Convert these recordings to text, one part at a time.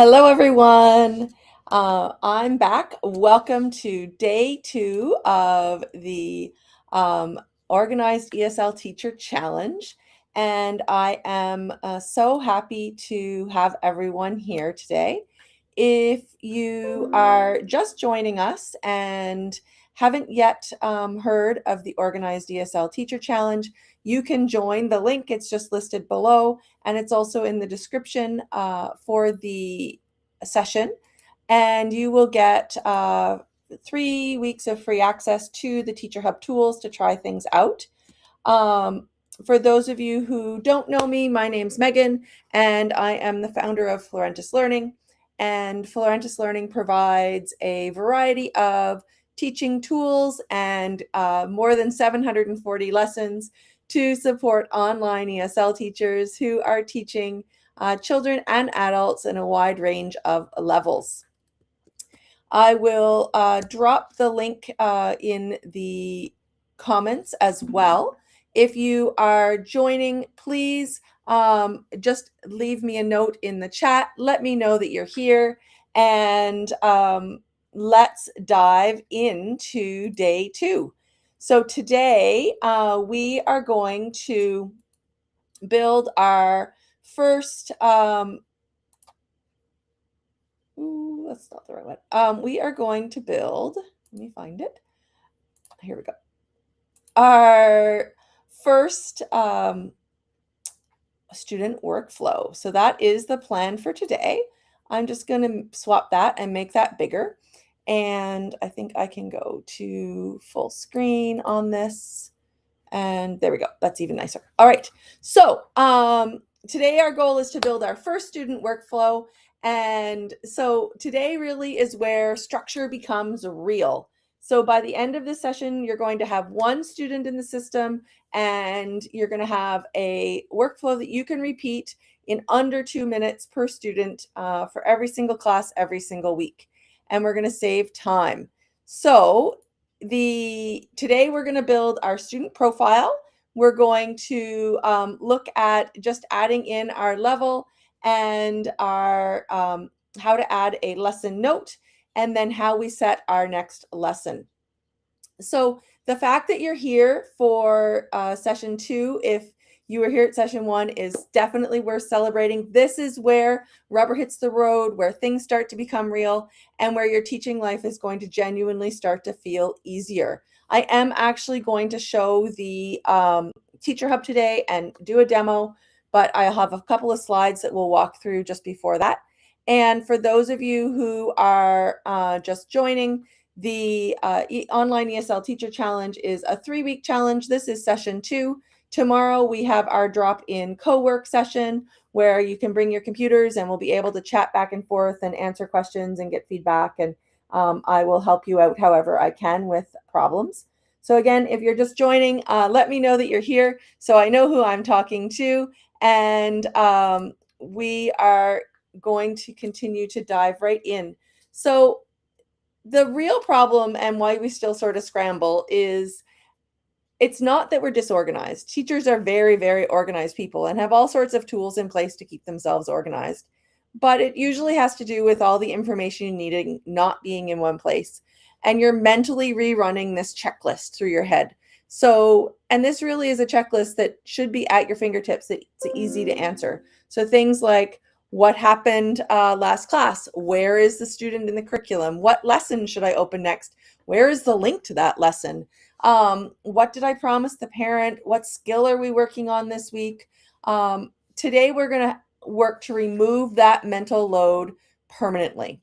Hello, everyone. I'm back. Welcome to day 2 of the um, Organized ESL Teacher Challenge. And I am so happy to have everyone here today. If you are just joining us and haven't yet heard of the Organized ESL Teacher Challenge, you can join the link. It's just listed below, and it's also in the description for the session. And you will get 3 weeks of free access to the Teacher Hub tools to try things out. For those of you who don't know me, my name's Megan, and I am the founder of Florentis Learning. And Florentis Learning provides a variety of teaching tools and more than 740 lessons to support online ESL teachers who are teaching children and adults in a wide range of levels. I will drop the link in the comments as well. If you are joining, please just leave me a note in the chat. Let me know that you're here, and let's dive into day 2. So today we are going to build our first that's not the right one. We are going to build, let me find it. Here we go. Our first student workflow. So that is the plan for today. I'm just going to swap that and make that bigger. And I think I can go to full screen on this. And there we go. That's even nicer. All right. So today our goal is to build our first student workflow. And so today really is where structure becomes real. So by the end of this session, you're going to have one student in the system, and you're going to have a workflow that you can repeat in under 2 minutes per student for every single class, every single week. And we're going to save time. So today we're going to build our student profile. We're going to look at just adding in our level and our how to add a lesson note, and then how we set our next lesson. So the fact that you're here for session 2, if you were here at session 1, is definitely worth celebrating. This is where rubber hits the road, where things start to become real, and where your teaching life is going to genuinely start to feel easier. I am actually going to show the Teacher Hub today and do a demo, but I'll have a couple of slides that we'll walk through just before that. And for those of you who are just joining, the Online ESL Teacher Challenge is a 3-week challenge. This is session 2. Tomorrow we have our drop-in co-work session where you can bring your computers and we'll be able to chat back and forth and answer questions and get feedback. And I will help you out however I can with problems. So again, if you're just joining, let me know that you're here so I know who I'm talking to. And we are going to continue to dive right in. So the real problem and why we still sort of scramble is it's not that we're disorganized. Teachers are very, very organized people and have all sorts of tools in place to keep themselves organized. But it usually has to do with all the information you need not being in one place. And you're mentally rerunning this checklist through your head. So, and this really is a checklist that should be at your fingertips. It's easy to answer. So things like, what happened last class? Where is the student in the curriculum? What lesson should I open next? Where is the link to that lesson? What did I promise the parent? What skill are we working on this week? Today we're going to work to remove that mental load permanently.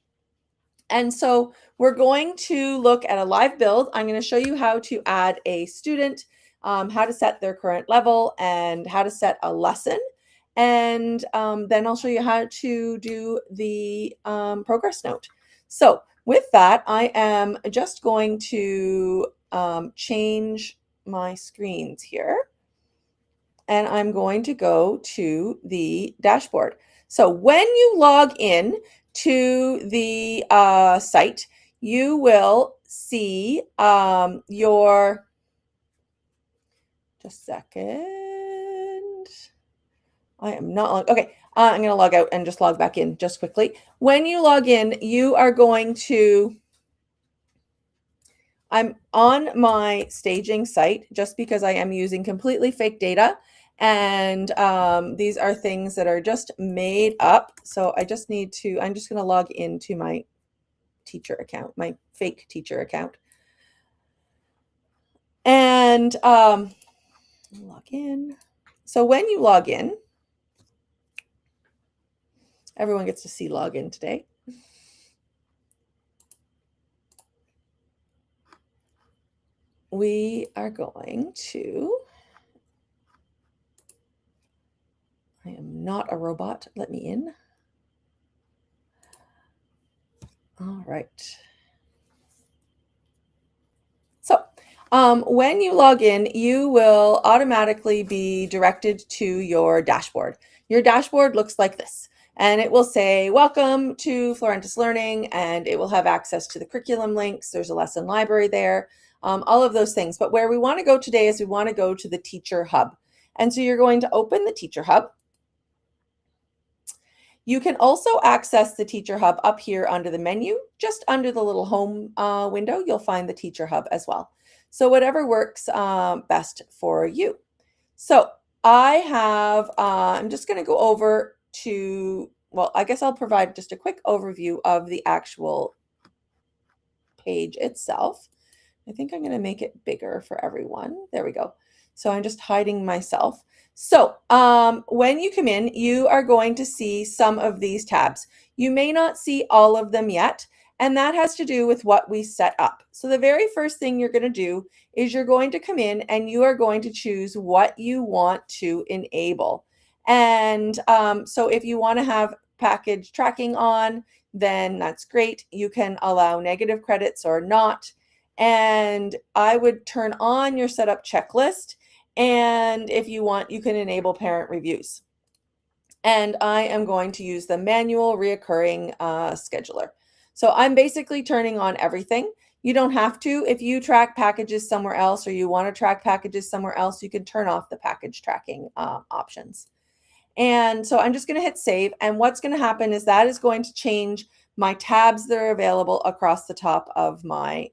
And so we're going to look at a live build. I'm going to show you how to add a student, how to set their current level, and how to set a lesson. And then I'll show you how to do the progress note. So with that, I am just going to change my screens here. And I'm going to go to the dashboard. So when you log in to the site, you will see your, just a second. I am not, okay. I'm going to log out and just log back in just quickly. When you log in, you are going to, I'm on my staging site just because I am using completely fake data. And these are things that are just made up. So I just need to, I'm just going to log into my teacher account, my fake teacher account. And log in. So when you log in, everyone gets to see login today. We are going to, I am not a robot, let me in. All right. So when you log in, you will automatically be directed to your dashboard. Your dashboard looks like this, and it will say, welcome to Florentis Learning, and it will have access to the curriculum links. There's a lesson library there, all of those things. But where we want to go today is we want to go to the Teacher Hub. And so you're going to open the Teacher Hub. You can also access the Teacher Hub up here under the menu, just under the little home window, you'll find the Teacher Hub as well. So whatever works best for you. So I have, I'm just going to go over to, well, I guess I'll provide just a quick overview of the actual page itself. I think I'm going to make it bigger for everyone. There we go. So I'm just hiding myself. So when you come in, you are going to see some of these tabs. You may not see all of them yet, and that has to do with what we set up. So the very first thing you're going to do is you're going to come in and you are going to choose what you want to enable. And so if you want to have package tracking on, then that's great. You can allow negative credits or not. And I would turn on your setup checklist. And if you want, you can enable parent reviews. And I am going to use the manual reoccurring scheduler. So I'm basically turning on everything. You don't have to. If you track packages somewhere else or you want to track packages somewhere else, you can turn off the package tracking options. And so I'm just going to hit save. And what's going to happen is that is going to change my tabs that are available across the top of my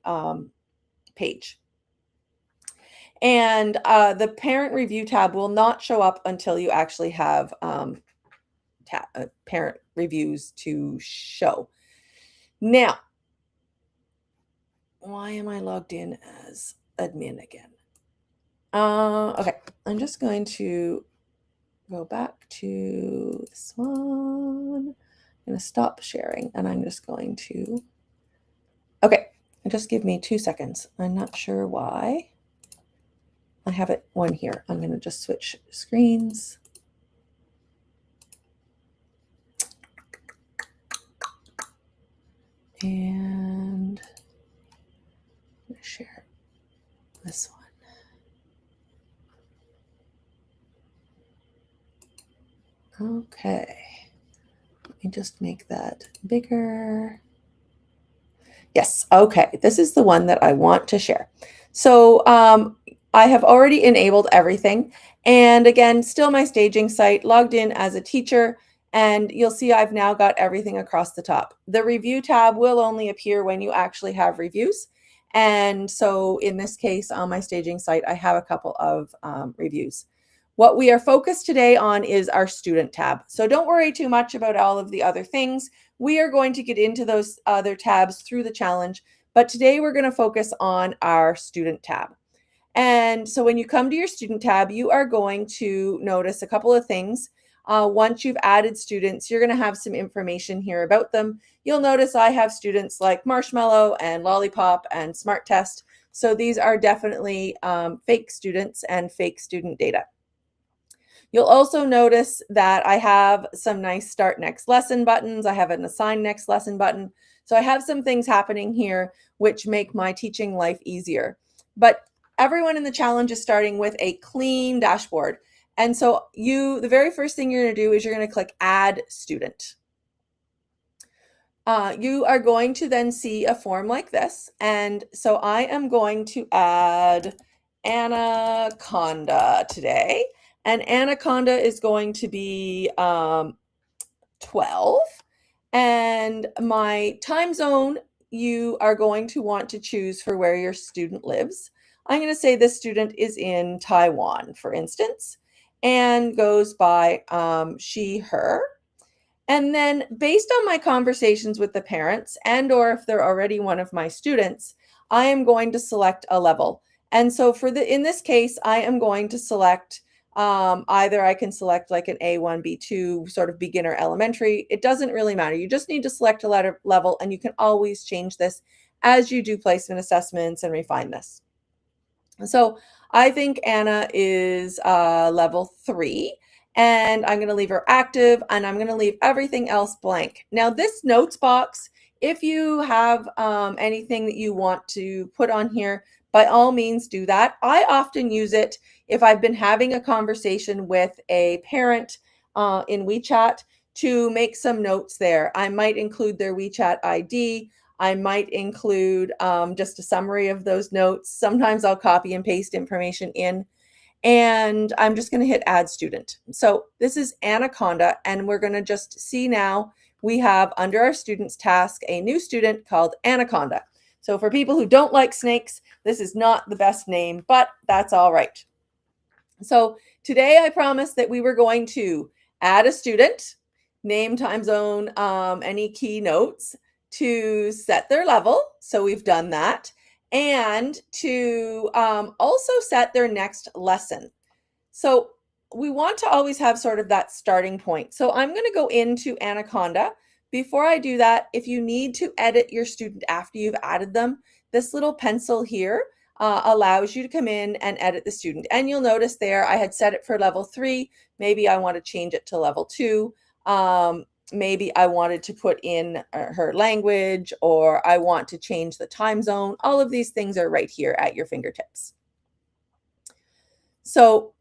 page. And the parent review tab will not show up until you actually have parent reviews to show. Now, why am I logged in as admin again? Okay, I'm just going to go back to this one. I'm going to stop sharing and I'm just going to, okay, just give me 2 seconds. I'm not sure why. I have it one here. I'm going to just switch screens. And I'm going to share this one. Okay. Let me just make that bigger. Yes. Okay. This is the one that I want to share. So I have already enabled everything. And again, still my staging site, logged in as a teacher, and you'll see I've now got everything across the top. The review tab will only appear when you actually have reviews. And so in this case, on my staging site, I have a couple of reviews. What we are focused today on is our student tab. So don't worry too much about all of the other things. We are going to get into those other tabs through the challenge, but today we're going to focus on our student tab. And so when you come to your student tab, you are going to notice a couple of things. Once you've added students, you're going to have some information here about them. You'll notice I have students like Marshmallow and Lollipop and Smart Test. So these are definitely fake students and fake student data. You'll also notice that I have some nice start next lesson buttons. I have an assign next lesson button. So I have some things happening here which make my teaching life easier. But everyone in the challenge is starting with a clean dashboard. And so the very first thing you're going to do is you're going to click Add Student. You are going to then see a form like this. And so I am going to add Anaconda today. And Anaconda is going to be 12. And my time zone, you are going to want to choose for where your student lives. I'm going to say this student is in Taiwan, for instance, and goes by she, her. And then based on my conversations with the parents and or if they're already one of my students, I am going to select a level. And so in this case, I am going to select either I can select like an A1, B2 sort of beginner elementary. It doesn't really matter. You just need to select a level, and you can always change this as you do placement assessments and refine this. So I think Anna is level 3, and I'm going to leave her active, and I'm going to leave everything else blank. Now this notes box, if you have anything that you want to put on here, by all means do that. I often use it if I've been having a conversation with a parent in WeChat to make some notes there. I might include their WeChat ID. I might include just a summary of those notes. Sometimes I'll copy and paste information in, and I'm just going to hit add student. So this is Anaconda, and we're going to just see now we have under our students task a new student called Anaconda. So for people who don't like snakes, this is not the best name, but that's all right. So today I promised that we were going to add a student, name, time zone, any keynotes, to set their level. So we've done that. And to also set their next lesson. So we want to always have sort of that starting point. So I'm going to go into Anaconda. Before I do that, if you need to edit your student after you've added them, this little pencil here allows you to come in and edit the student. And you'll notice there I had set it for level 3. Maybe I want to change it to level 2. Maybe I wanted to put in her language, or I want to change the time zone. All of these things are right here at your fingertips. So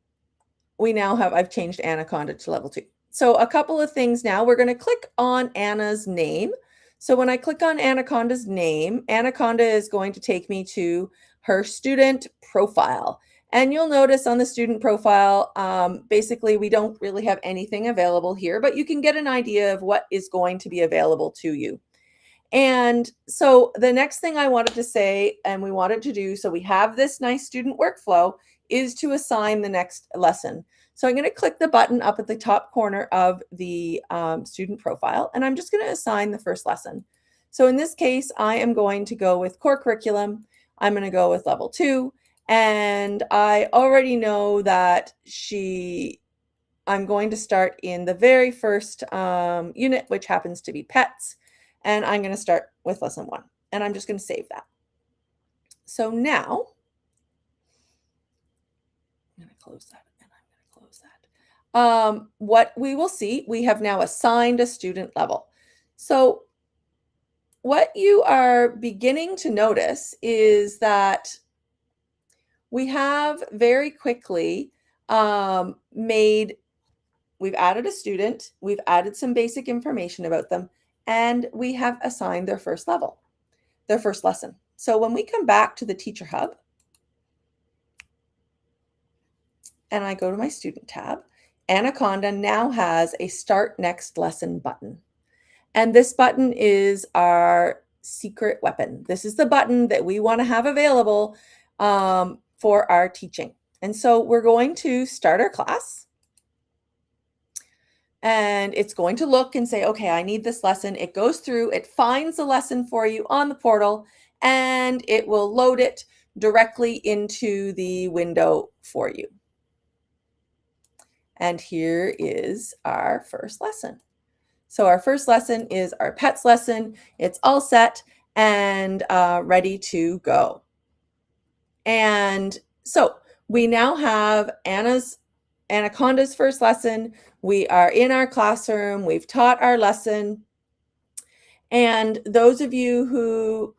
we now have, I've changed Anaconda to level 2. So a couple of things now, we're going to click on Anna's name. So when I click on Anaconda's name, Anaconda is going to take me to her student profile. And you'll notice on the student profile, basically we don't really have anything available here, but you can get an idea of what is going to be available to you. And so the next thing I wanted to say, and we wanted to do, so we have this nice student workflow, is to assign the next lesson. So I'm going to click the button up at the top corner of the student profile, and I'm just going to assign the first lesson. So in this case, I am going to go with core curriculum. I'm going to go with level 2. And I already know that I'm going to start in the very first unit, which happens to be pets. And I'm going to start with lesson 1. And I'm just going to save that. So now, I'm going to close that, and I'm going to close that. What we will see, we have now assigned a student level. So what you are beginning to notice is that we have very quickly we've added a student, we've added some basic information about them, and we have assigned their first level, their first lesson. So when we come back to the Teacher Hub, and I go to my Student tab, Anaconda now has a Start Next Lesson button. And this button is our secret weapon. This is the button that we want to have available for our teaching. And so we're going to start our class. And it's going to look and say, okay, I need this lesson. It goes through, it finds the lesson for you on the portal, and it will load it directly into the window for you. And here is our first lesson. So our first lesson is our pets lesson. It's all set and ready to go. And so we now have Anaconda's first lesson. We are in our classroom. We've taught our lesson. And those of you who,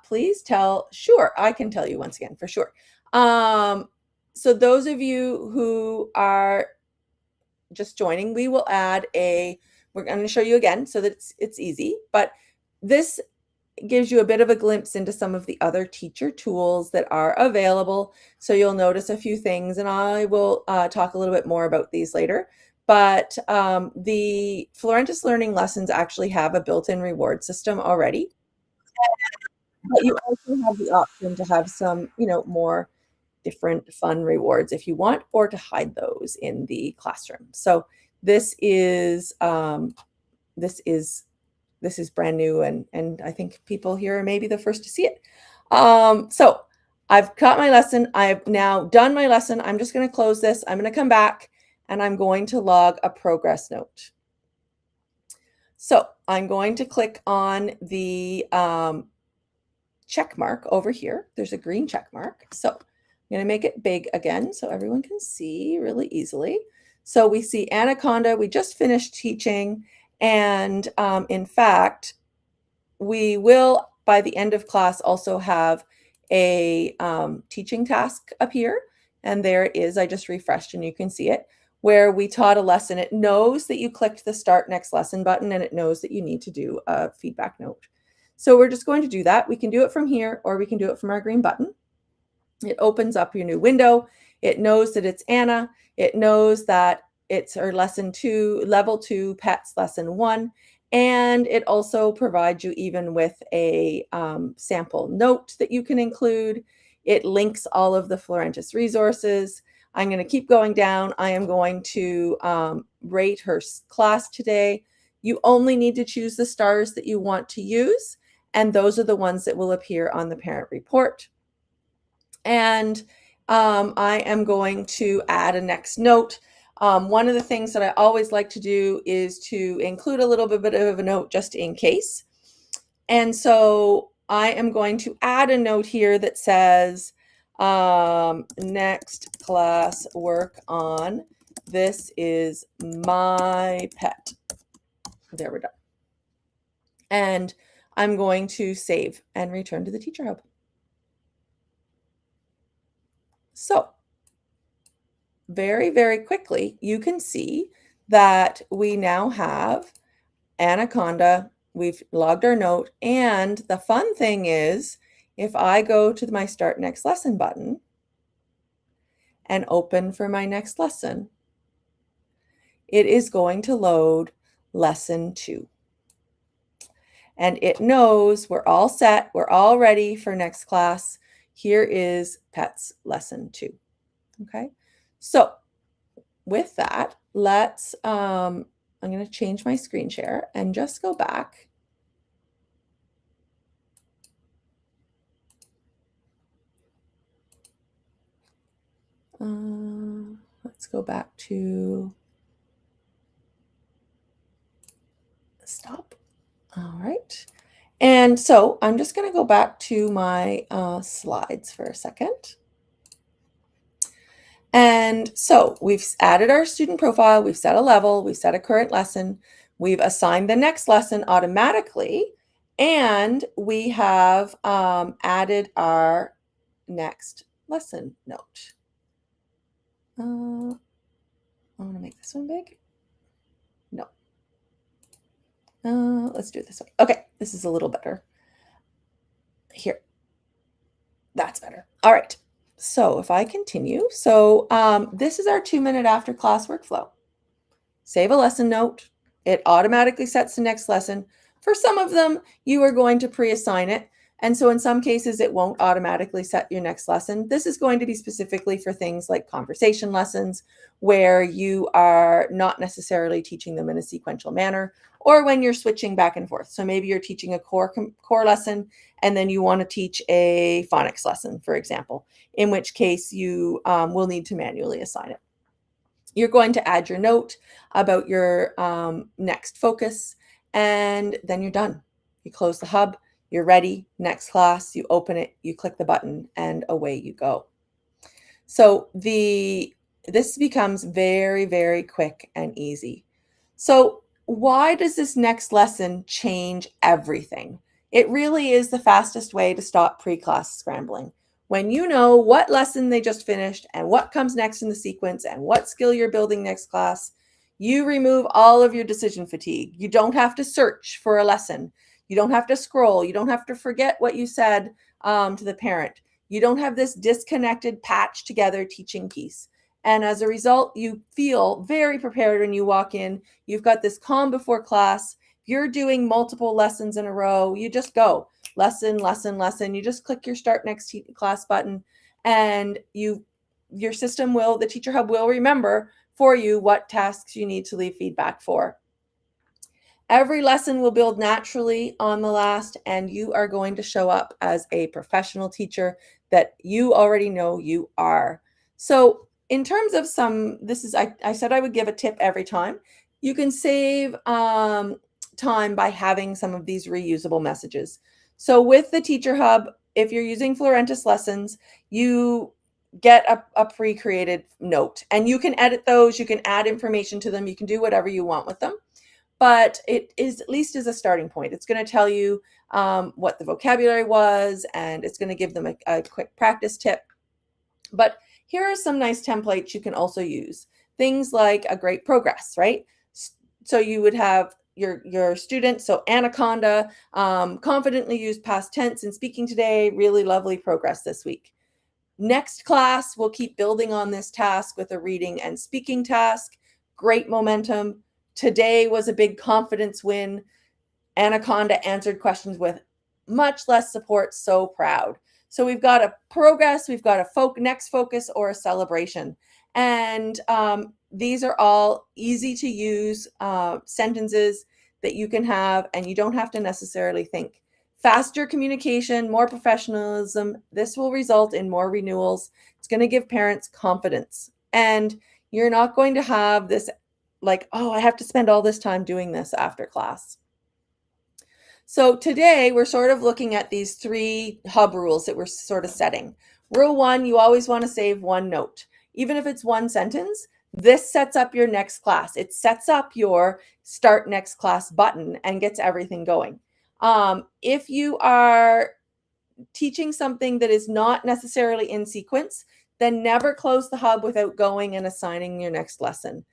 please tell, sure, I can tell you once again for sure. So those of you who are just joining, we will add we're going to show you again so that it's easy, but this gives you a bit of a glimpse into some of the other teacher tools that are available. So you'll notice a few things, and I will talk a little bit more about these later. but the Florentis Learning Lessons actually have a built-in reward system already. But you also have the option to have some, more different fun rewards if you want, or to hide those in the classroom. So this is this is this is brand new, and I think people here are maybe the first to see it. So I've got my lesson. I've now done my lesson. I'm just going to close this. I'm going to come back and I'm going to log a progress note. So I'm going to click on the check mark over here. There's a green check mark. So I'm going to make it big again so everyone can see really easily. So we see Anaconda. We just finished teaching. And in fact, we will, by the end of class, also have a teaching task up here. And there it is. I just refreshed and you can see it, where we taught a lesson. It knows that you clicked the Start Next Lesson button, and it knows that you need to do a feedback note. So we're just going to do that. We can do it from here, or we can do it from our green button. It opens up your new window. It knows that it's Anna. It knows that it's our lesson 2, level 2, pets lesson 1. And it also provides you even with a sample note that you can include. It links all of the Florentis resources. I'm going to keep going down. I am going to rate her class today. You only need to choose the stars that you want to use, and those are the ones that will appear on the parent report. And I am going to add a next note. One of the things that I always like to do is to include a little bit of a note just in case. And so I am going to add a note here that says, next class work on, this is my pet. There, we're done. And I'm going to save and return to the Teacher Hub. So very, very quickly, you can see that we now have Anaconda. We've logged our note. And the fun thing is, if I go to my Start Next Lesson button and open for my next lesson, it is going to load lesson 2. And it knows we're all set. We're all ready for next class. Here is Pets lesson 2. Okay. So with that, let's, I'm going to change my screen share and just go back. Let's go back to stop. All right. And so I'm just going to go back to my slides for a second. And so we've added our student profile, we've set a level, we've set a current lesson, we've assigned the next lesson automatically, and we have added our next lesson note. I want to make this one big. No. Let's do it this way. Okay, this is a little better. Here. That's better. All right. So if I continue, so this is our 2-minute after class workflow. Save a lesson note. It automatically sets the next lesson. For some of them, you are going to pre-assign it. And so in some cases, it won't automatically set your next lesson. This is going to be specifically for things like conversation lessons, where you are not necessarily teaching them in a sequential manner, or when you're switching back and forth. So maybe you're teaching a core lesson, and then you want to teach a phonics lesson, for example, in which case you will need to manually assign it. You're going to add your note about your next focus, and then you're done. You close the hub, you're ready, next class, you open it, you click the button, and away you go. So this becomes very, very quick and easy. So why does this next lesson change everything? It really is the fastest way to stop pre-class scrambling. When you know what lesson they just finished and what comes next in the sequence and what skill you're building next class, you remove all of your decision fatigue. You don't have to search for a lesson. You don't have to scroll. You don't have to forget what you said to the parent. You don't have this disconnected, patched together teaching piece. And as a result, you feel very prepared when you walk in. You've got this calm before class. If you're doing multiple lessons in a row, you just go lesson, lesson, lesson. You just click your start next class button, and your system will, the Teacher Hub will remember for you what tasks you need to leave feedback for. Every lesson will build naturally on the last, and you are going to show up as a professional teacher that you already know you are. So in terms of I said I would give a tip every time. You can save time by having some of these reusable messages. So with the Teacher Hub, if you're using Florentis Lessons, you get a pre-created note, and you can edit those, you can add information to them, you can do whatever you want with them. But it is at least as a starting point. It's going to tell you what the vocabulary was, and it's going to give them a quick practice tip. But here are some nice templates you can also use. Things like a great progress, right? So you would have your student, so Anaconda, confidently used past tense in speaking today, really lovely progress this week. Next class, we'll keep building on this task with a reading and speaking task. Great momentum. Today was a big confidence win. Anaconda answered questions with much less support. So proud. So we've got a progress, we've got a next focus, or a celebration. And these are all easy to use sentences that you can have, and you don't have to necessarily think. Faster communication, more professionalism. This will result in more renewals. It's going to give parents confidence. And you're not going to have this like, oh, I have to spend all this time doing this after class. So today we're sort of looking at these 3 hub rules that we're sort of setting. Rule 1, you always want to save one note. Even if it's one sentence, this sets up your next class. It sets up your start next class button and gets everything going. If you are teaching something that is not necessarily in sequence, then never close the hub without going and assigning your next lesson.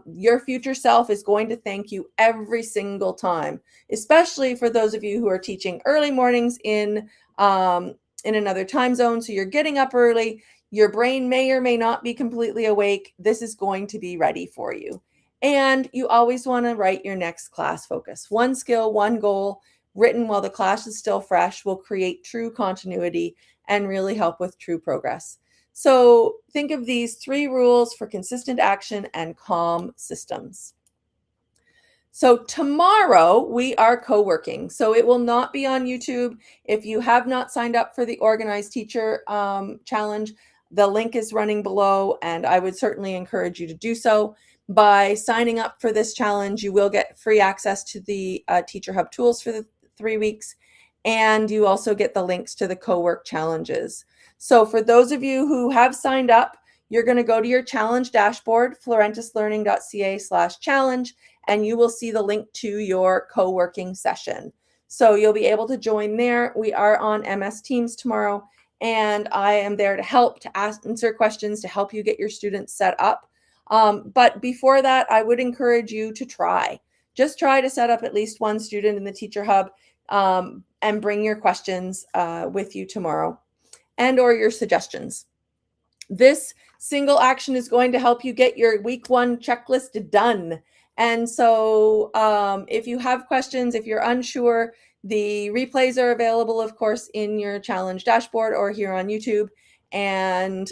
Your future self is going to thank you every single time, especially for those of you who are teaching early mornings in another time zone. So you're getting up early. Your brain may or may not be completely awake. This is going to be ready for you. And you always want to write your next class focus. One skill, one goal, written while the class is still fresh, will create true continuity and really help with true progress. So think of these 3 rules for consistent action and calm systems. So tomorrow we are co-working. So it will not be on YouTube. If you have not signed up for the Organized Teacher Challenge, the link is running below, and I would certainly encourage you to do so. By signing up for this challenge, you will get free access to the Teacher Hub tools for the 3 weeks, and you also get the links to the co-work challenges. So for those of you who have signed up, you're going to go to your challenge dashboard, florentislearning.ca/challenge, and you will see the link to your co-working session. So you'll be able to join there. We are on MS Teams tomorrow, and I am there to help, to answer questions, to help you get your students set up. But before that, I would encourage you to try. Just try to set up at least one student in the Teacher Hub, and bring your questions with you tomorrow, and or your suggestions. This single action is going to help you get your week 1 checklist done. And so if you have questions, if you're unsure, the replays are available, of course, in your challenge dashboard or here on YouTube. And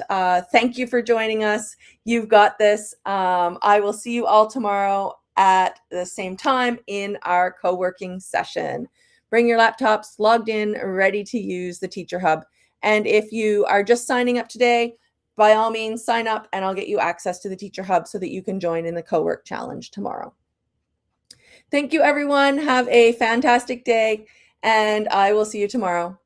thank you for joining us. You've got this. I will see you all tomorrow at the same time in our co-working session. Bring your laptops logged in, ready to use the Teacher Hub. And if you are just signing up today, by all means, sign up and I'll get you access to the Teacher Hub so that you can join in the co-work challenge tomorrow. Thank you, everyone. Have a fantastic day, and I will see you tomorrow.